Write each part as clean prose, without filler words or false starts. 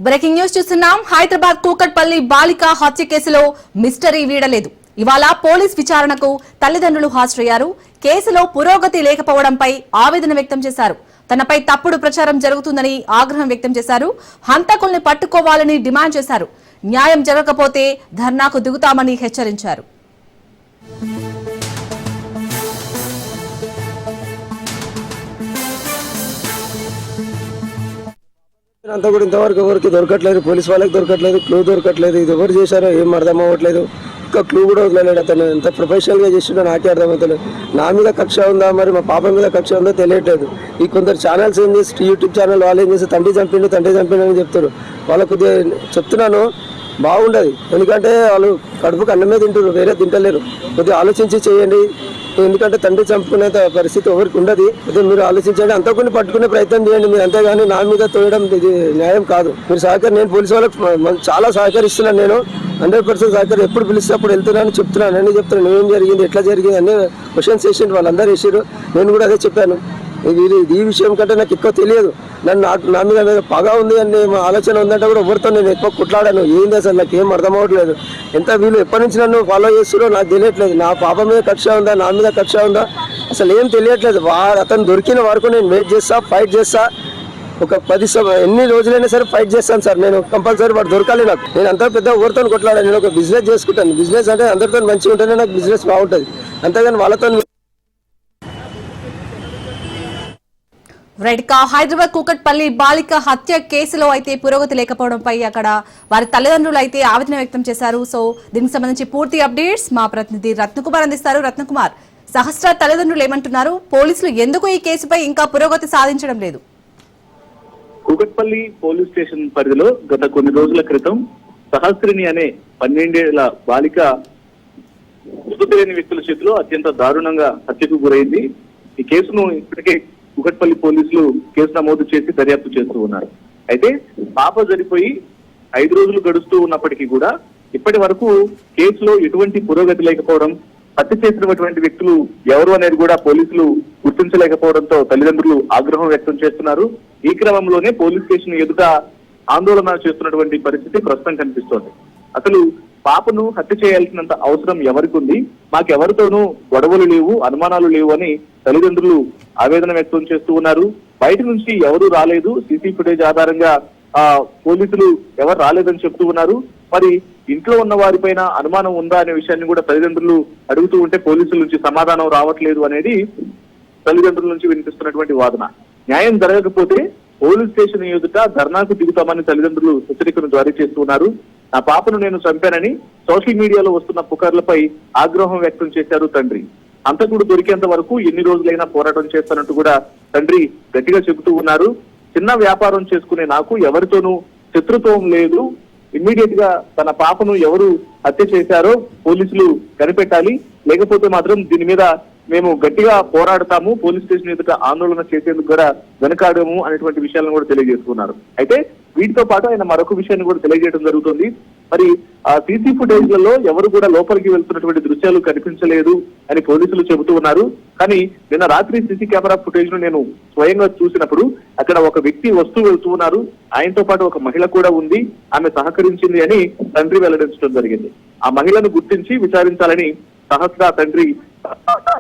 Breaking news చూస్తున్నాం. హైదరాబాద్ కూకట్పల్లి బాలిక హత్య కేసులో మిస్టరీ వీడలేదు. ఇవాళ పోలీస్ విచారణకు తల్లిదండ్రులు హాజరయ్యారు. కేసులో పురోగతి లేకపోవడంపై ఆవేదన వ్యక్తం చేశారు. తనపై తప్పుడు ప్రచారం జరుగుతుందని ఆగ్రహం వ్యక్తం చేశారు. హంతకుల్ని పట్టుకోవాలని డిమాండ్ చేశారు. న్యాయం జరగకపోతే ధర్నాకు దిగుతామని హెచ్చరించారు. అంతా కూడా ఇంతవరకు ఎవరికి దొరకట్లేదు, పోలీస్ వాళ్ళకి దొరకట్లేదు, క్లూ దొరకట్లేదు. ఇది ఎవరు చేశారో ఏం అర్థం అవ్వట్లేదు. ఇంకా క్లూ కూడా వదలలేడు. అతను ఎంత ప్రొఫెషనల్ గా చేసిండో నాకే అర్థమవుతలేదు. నా మీద కక్ష ఉందా, మరి మా పాప మీద కక్ష ఉందో తెలియట్లేదు. ఈ కొందరు ఛానల్స్ ఏం చేసి, యూట్యూబ్ ఛానల్ వాళ్ళు ఏం చేసి తండ్రి చంపిండు అని చెప్తారు. వాళ్ళకు చెప్తున్నాను బాగుండదు. ఎందుకంటే వాళ్ళు కడుపుకు అన్నమే తింటారు, వేరే తింటలేరు. కొద్దిగా ఆలోచించి చేయండి. ఎందుకంటే తండ్రి చంపుకునే పరిస్థితి ఎవరికి ఉండదు. అదే మీరు ఆలోచించండి, అంతా కొన్ని పట్టుకునే ప్రయత్నం చేయండి మీరు. అంతేగాని నా మీద తోయడం ఇది న్యాయం కాదు. మీరు నేను పోలీసు వాళ్ళకి చాలా సహకరిస్తున్నాను. నేను 100% సహకారం. ఎప్పుడు పిలిస్తే అప్పుడు వెళ్తున్నాను, చెప్తున్నాను, అన్నీ చెప్తున్నాను. ఏం జరిగింది, ఎట్లా జరిగింది అన్ని క్వశ్చన్స్ వేసిండు. వాళ్ళందరూ వేసారు. నేను కూడా అదే చెప్పాను. ఈ విషయం కంటే నాకు ఎక్కువ తెలియదు. నా మీద పగ ఉంది అని మా ఆలోచన ఉందంటే కూడా ఎవరితో నేను ఎక్కువ కుట్లాడాను. ఏంది అసలు నాకు ఏం అర్థం అవ్వట్లేదు. ఎంత వీళ్ళు ఎప్పటి నుంచి నన్ను ఫాలో చేస్తున్నారో నాకు తెలియట్లేదు. నా పాప మీద కక్ష ఉందా, నా మీద కక్ష ఉందా అసలు ఏం తెలియట్లేదు. అతను దొరికిన వరకు నేను వెయిట్ చేస్తా, ఫైట్ చేస్తా. ఒక 10 ఎన్ని రోజులైనా సరే ఫైట్ చేస్తాను సార్. నేను కంపల్సరీ వాడు దొరకాలి నాకు. నేను అంతా పెద్ద ఎవరితో కొట్లాడాను. నేను ఒక బిజినెస్ చేసుకుంటాను. బిజినెస్ అంటే అందరితో మంచిగా ఉంటేనే నాకు బిజినెస్ బాగుంటుంది. అంతేగాని వాళ్ళతో హైదరాబాద్ కూకట్పల్లి బాలిక హత్య కేసులో అయితే పురోగతి లేకపోవడంపై అక్కడ వారి తల్లిదండ్రులు అయితే ఆవేదన వ్యక్తం చేశారు. సో దీనికి సంబంధించి పూర్తి అప్డేట్స్ మా ప్రతినిధి రత్నకుమార్ అందిస్తారు. రత్నకుమార్, సహస్ర తల్లిదండ్రులు ఏమంటున్నారు? పోలీసులు ఎందుకు ఈ కేసుపై ఇంకా పురోగతి సాధించడం లేదు? కూకట్పల్లి పోలీస్ స్టేషన్ పరిధిలో గత కొన్ని రోజుల క్రితం సహస్రిని అనే 12 ఏళ్ల బాలిక గుర్తు తెలియని వ్యక్తుల చేతిలో అత్యంత దారుణంగా హత్యకు గురైంది. ఈ కేసును ఇప్పటికే కూకట్పల్లి పోలీసులు కేసు నమోదు చేసి దర్యాప్తు చేస్తూ ఉన్నారు. అయితే పాప జరిపోయి 5 రోజులు గడుస్తూ ఉన్నప్పటికీ కూడా ఇప్పటి వరకు కేసులో ఎటువంటి పురోగతి లేకపోవడం, హత్య చేసినటువంటి వ్యక్తులు ఎవరు అనేది కూడా పోలీసులు గుర్తించలేకపోవడంతో తల్లిదండ్రులు ఆగ్రహం వ్యక్తం చేస్తున్నారు. ఈ క్రమంలోనే పోలీస్ స్టేషన్ ఎదుట ఆందోళన చేస్తున్నటువంటి పరిస్థితి ప్రస్తుతం కనిపిస్తోంది. అసలు పాపను హత్య చేయాల్సినంత అవసరం ఎవరికి ఉంది, మాకెవరితోనూ గొడవలు లేవు, అనుమానాలు లేవు అని తల్లిదండ్రులు ఆవేదన వ్యక్తం చేస్తూ ఉన్నారు. బయట నుంచి ఎవరు రాలేదు, సీసీ ఫుటేజ్ ఆధారంగా పోలీసులు ఎవరు రాలేదని చెప్తూ ఉన్నారు. మరి ఇంట్లో ఉన్న వారిపైన అనుమానం ఉందా అనే విషయాన్ని కూడా తల్లిదండ్రులు అడుగుతూ ఉంటే పోలీసుల నుంచి సమాధానం రావట్లేదు అనేది తల్లిదండ్రుల నుంచి వినిపిస్తున్నటువంటి వాదన. న్యాయం జరగకపోతే పోలీస్ స్టేషన్ ఎదుట ధర్నాకు దిగుతామని తల్లిదండ్రులు హెచ్చరికను జారీ చేస్తూ ఉన్నారు. నా పాపను నేను చంపానని సోషల్ మీడియాలో వస్తున్న పుకార్లపై ఆగ్రహం వ్యక్తం చేశారు తండ్రి. హంతకుడు దొరికేంత వరకు ఎన్ని రోజులైనా పోరాటం చేస్తానంటూ కూడా తండ్రి గట్టిగా చెబుతూ ఉన్నారు. చిన్న వ్యాపారం చేసుకునే నాకు ఎవరితోనూ శత్రుత్వం లేదు. ఇమ్మీడియట్ గా తన పాపను ఎవరు హత్య చేశారో పోలీసులు కనిపెట్టాలి, లేకపోతే మాత్రం దీని మీద మేము గట్టిగా పోరాడతాము, పోలీస్ స్టేషన్ ఎదుట ఆందోళన చేసేందుకు కూడా వెనకాడము అనేటువంటి విషయాలను కూడా తెలియజేస్తున్నారు. అయితే వీటితో పాటు ఆయన మరొక విషయాన్ని కూడా తెలియజేయడం జరుగుతుంది. మరి ఆ సీసీ ఫుటేజ్లలో ఎవరు కూడా లోపలికి వెళ్తున్నటువంటి దృశ్యాలు కనిపించలేదు అని పోలీసులు చెబుతూ ఉన్నారు. కానీ నిన్న రాత్రి సీసీ కెమెరా ఫుటేజ్ ను నేను స్వయంగా చూసినప్పుడు అక్కడ ఒక వ్యక్తి వస్తూ వెళ్తూ ఉన్నారు. ఆయనతో పాటు ఒక మహిళ కూడా ఉంది, ఆమె సహకరించింది అని తండ్రి వెల్లడించడం జరిగింది. ఆ మహిళను గుర్తించి విచారించాలని సహస్ర తండ్రి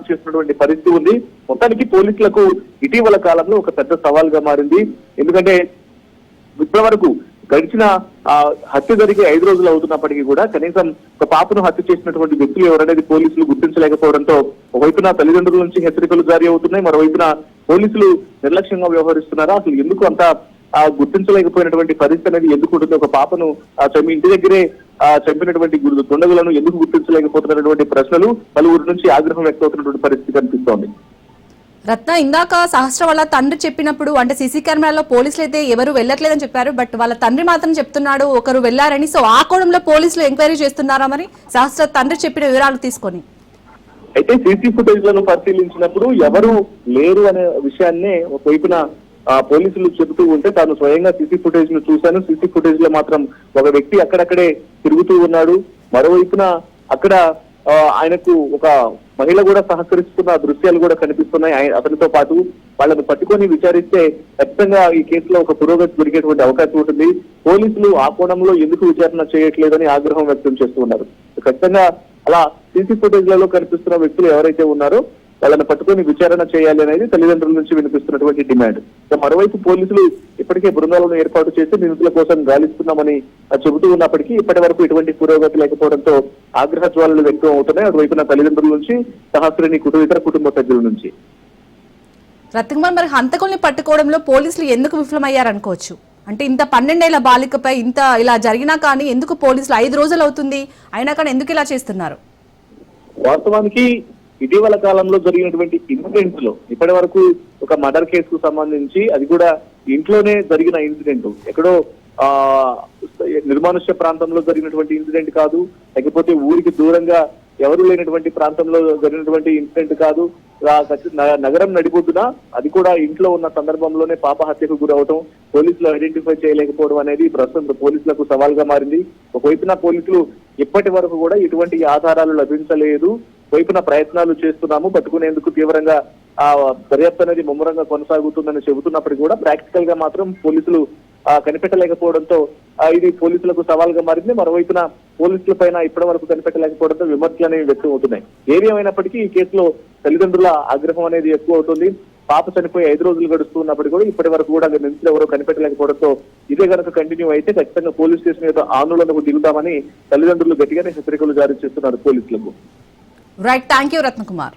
చేస్తున్నటువంటి పరిస్థితి ఉంది. మొత్తానికి పోలీసులకు ఇటీవల కాలంలో ఒక పెద్ద సవాల్గా మారింది. ఎందుకంటే ఇప్పటి వరకు గడిచిన హత్య జరిగి 5 రోజులు అవుతున్నప్పటికీ కూడా కనీసం ఒక పాపను హత్య చేసినటువంటి వ్యక్తులు ఎవరనేది పోలీసులు గుర్తించలేకపోవడంతో ఒకవైపున తల్లిదండ్రుల నుంచి హెచ్చరికలు జారీ అవుతున్నాయి, మరోవైపున పోలీసులు నిర్లక్ష్యంగా వ్యవహరిస్తున్నారా, అసలు ఎందుకు అంత గుర్తించలేకపోయినటువంటి పరిస్థితి అనేది ఎందుకు ఉంటుంది? ఒక పాపను ఇంటి దగ్గరే చంపినటువంటి దుండగులను ఎందుకు గుర్తించలేకపోతున్నటువంటి ప్రశ్నలు పలువురి నుంచి ఆగ్రహం వ్యక్తమవుతున్నటువంటి పరిస్థితి కనిపిస్తోంది. రత్న, ఇందాక సహస్ర వాళ్ళ తండ్రి చెప్పినప్పుడు అంటే సీసీ కెమెరాలో పోలీసులు అయితే ఎవరు వెళ్ళట్లేదని చెప్పారు, బట్ వాళ్ళ తండ్రి మాత్రం చెప్తున్నాడు ఒకరు వెళ్లారని. సో ఆ కోణంలో పోలీసులు ఎంక్వైరీ చేస్తున్నారా మరి సహస్ర తండ్రి చెప్పిన వివరాలు తీసుకొని? అయితే సీసీ ఫుటేజ్ లను పరిశీలించినప్పుడు ఎవరు లేరు అనే విషయాన్నే ఒకవైపున పోలీసులు చెబుతూ ఉంటే తాను స్వయంగా సీసీ ఫుటేజ్ ను చూశాను. సీసీ ఫుటేజ్ లో మాత్రం ఒక వ్యక్తి అక్కడక్కడే తిరుగుతూ ఉన్నాడు. మరోవైపున అక్కడ ఆయనకు ఒక మహిళ కూడా సహకరిస్తున్న దృశ్యాలు కూడా కనిపిస్తున్నాయి. అతనితో పాటు వాళ్ళని పట్టుకొని విచారిస్తే ఖచ్చితంగా ఈ కేసులో ఒక పురోగతి దొరికేటువంటి అవకాశం ఉంటుంది. పోలీసులు ఆ కోణంలో ఎందుకు విచారణ చేయట్లేదని ఆగ్రహం వ్యక్తం చేస్తూ ఉన్నారు. ఖచ్చితంగా అలా సీసీ ఫుటేజ్ లలో కనిపిస్తున్న వ్యక్తులు ఎవరైతే ఉన్నారో వాళ్ళని పట్టుకొని విచారణ చేయాలి అనేది తల్లిదండ్రుల నుంచి వినిపిస్తున్నటువంటి డిమాండ్. మరోవైపు పోలీసులు ఇప్పటికే బృందాలను ఏర్పాటు చేసి నిందితుల కోసం గాలిస్తున్నామని చెబుతూ ఉన్నప్పటికీ ఇప్పటి వరకు ఎటువంటి పురోగతి లేకపోవడంతో ఆగ్రహ జ్వాలలు వ్యక్తం అవుతున్నాయి. అటువైపున తల్లిదండ్రుల నుంచి సహస్రిని ఇతర కుటుంబ సభ్యుల నుంచి. రత్నకుమార్, మరి హంతకుల్ని పట్టుకోవడంలో పోలీసులు ఎందుకు విఫలమయ్యారనుకోవచ్చు? అంటే ఇంత 12 ఏళ్ల బాలికపై ఇంత ఇలా జరిగినా కానీ ఎందుకు పోలీసులు 5 రోజులు అవుతుంది అయినా కానీ ఎందుకు ఇలా చేస్తున్నారు? వాస్తవానికి ఇటీవల కాలంలో జరిగినటువంటి ఇన్సిడెంట్స్ లో ఇప్పటి వరకు ఒక మర్డర్ కేసుకు సంబంధించి అది కూడా ఇంట్లోనే జరిగిన ఇన్సిడెంట్, ఎక్కడో నిర్మానుష్య ప్రాంతంలో జరిగినటువంటి ఇన్సిడెంట్ కాదు, లేకపోతే ఊరికి దూరంగా ఎవరు లేనటువంటి ప్రాంతంలో జరిగినటువంటి ఇన్సిడెంట్ కాదు. నగరం నడిపోతున్నా అది కూడా ఇంట్లో ఉన్న సందర్భంలోనే పాప హత్యకు గురవటం, పోలీసులు ఐడెంటిఫై చేయలేకపోవడం అనేది ప్రస్తుతం పోలీసులకు సవాల్గా మారింది. ఒకవైపున పోలీసులు ఇప్పటి వరకు కూడా ఎటువంటి ఆధారాలు లభించలేదు, వైపున ప్రయత్నాలు చేస్తున్నాము, పట్టుకునేందుకు తీవ్రంగా దర్యాప్తు అనేది ముమ్మరంగా కొనసాగుతుందని చెబుతున్నప్పటికీ కూడా ప్రాక్టికల్ గా మాత్రం పోలీసులు కనిపెట్టలేకపోవడంతో ఇది పోలీసులకు సవాల్గా మారింది. మరోవైపున పోలీసుల పైన ఇప్పటి వరకు కనిపెట్టలేకపోవడంతో విమర్శలు అనేవి వ్యక్తం అవుతున్నాయి. ఏది ఏమైనప్పటికీ ఈ కేసులో తల్లిదండ్రుల ఆగ్రహం అనేది ఎక్కువ అవుతుంది. పాప చనిపోయి 5 రోజులు గడుస్తున్నప్పటికీ కూడా ఇప్పటి వరకు కూడా నిందితులు ఎవరో కనిపెట్టలేకపోవడంతో ఇదే కనుక కంటిన్యూ అయితే ఖచ్చితంగా పోలీస్ స్టేషన్ యొక్క ఆందోళనకు దిగుతామని తల్లిదండ్రులు గట్టిగానే హెచ్చరికలు జారీ చేస్తున్నారు పోలీసులకు. Right, thank you Ratnakumar.